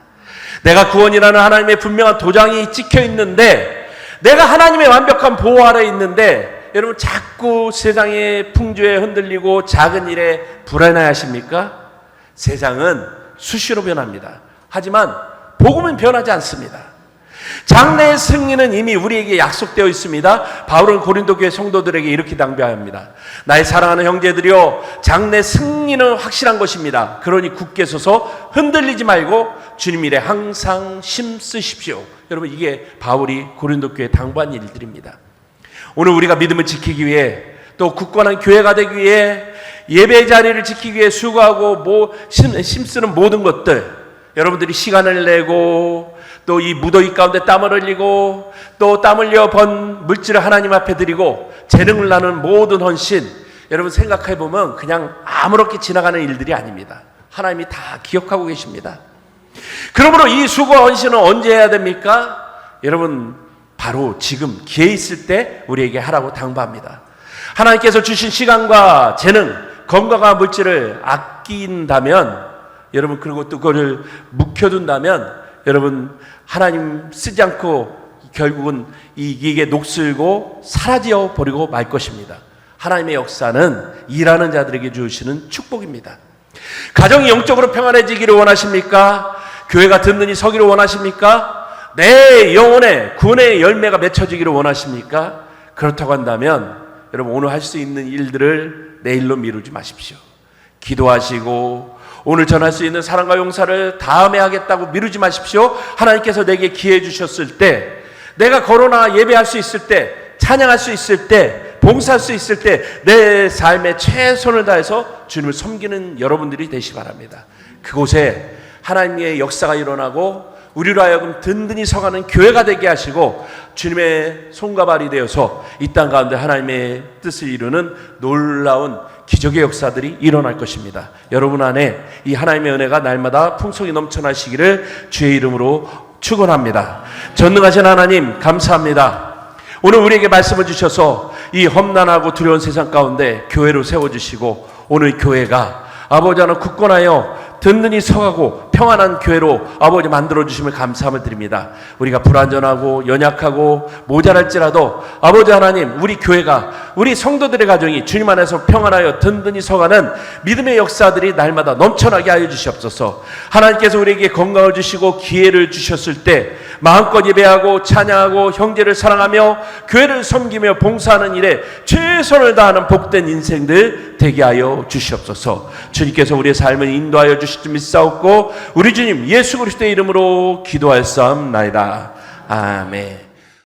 내가 구원이라는 하나님의 분명한 도장이 찍혀 있는데, 내가 하나님의 완벽한 보호 아래 있는데, 여러분 자꾸 세상의 풍조에 흔들리고 작은 일에 불안해하십니까? 세상은 수시로 변합니다. 하지만 복음은 변하지 않습니다. 장래의 승리는 이미 우리에게 약속되어 있습니다. 바울은 고린도 교회 성도들에게 이렇게 당부합니다. 나의 사랑하는 형제들이여, 장래 승리는 확실한 것입니다. 그러니 굳게 서서 흔들리지 말고 주님 일에 항상 힘쓰십시오. 여러분, 이게 바울이 고린도 교회에 당부한 일들입니다. 오늘 우리가 믿음을 지키기 위해, 또 굳건한 교회가 되기 위해, 예배 자리를 지키기 위해 수고하고 힘쓰는 모든 것들, 여러분들이 시간을 내고 또 이 무더위 가운데 땀을 흘리고 또 땀 흘려 번 물질을 하나님 앞에 드리고 재능을 나누는 모든 헌신, 여러분 생각해 보면 그냥 아무렇게 지나가는 일들이 아닙니다. 하나님이 다 기억하고 계십니다. 그러므로 이 수고와 헌신은 언제 해야 됩니까? 여러분, 바로 지금 기회 있을 때 우리에게 하라고 당부합니다. 하나님께서 주신 시간과 재능, 건강과 물질을 아낀다면, 여러분, 그리고 또 그거를 묵혀둔다면, 여러분, 하나님 쓰지 않고 결국은 이게 녹슬고 사라져 버리고 말 것입니다. 하나님의 역사는 일하는 자들에게 주시는 축복입니다. 가정이 영적으로 평안해지기를 원하십니까? 교회가 든든히 서기를 원하십니까? 내 영혼의 구원의 열매가 맺혀지기를 원하십니까? 그렇다고 한다면 여러분, 오늘 할 수 있는 일들을 내일로 미루지 마십시오. 기도하시고 오늘 전할 수 있는 사랑과 용서를 다음에 하겠다고 미루지 마십시오. 하나님께서 내게 기회 주셨을 때, 내가 걸어나 예배할 수 있을 때, 찬양할 수 있을 때, 봉사할 수 있을 때 내 삶에 최선을 다해서 주님을 섬기는 여러분들이 되시기 바랍니다. 그곳에 하나님의 역사가 일어나고 우리로 하여금 든든히 서가는 교회가 되게 하시고 주님의 손과 발이 되어서 이 땅 가운데 하나님의 뜻을 이루는 놀라운 기적의 역사들이 일어날 것입니다. 여러분 안에 이 하나님의 은혜가 날마다 풍성히 넘쳐나시기를 주의 이름으로 축원합니다. 전능하신 하나님, 감사합니다. 오늘 우리에게 말씀을 주셔서 이 험난하고 두려운 세상 가운데 교회로 세워주시고, 오늘 교회가 아버지 하나 굳건하여 든든히 서가고 평안한 교회로 아버지 만들어주심을 감사함을 드립니다. 우리가 불완전하고 연약하고 모자랄지라도 아버지 하나님, 우리 교회가 우리 성도들의 가정이 주님 안에서 평안하여 든든히 서가는 믿음의 역사들이 날마다 넘쳐나게 하여 주시옵소서. 하나님께서 우리에게 건강을 주시고 기회를 주셨을 때 마음껏 예배하고 찬양하고 형제를 사랑하며 교회를 섬기며 봉사하는 일에 최선을 다하는 복된 인생들 되게 하여 주시옵소서. 주님께서 우리의 삶을 인도하여 주실 줄 믿사옵고 우리 주님 예수 그리스도의 이름으로 기도하였사옵나이다. 아멘.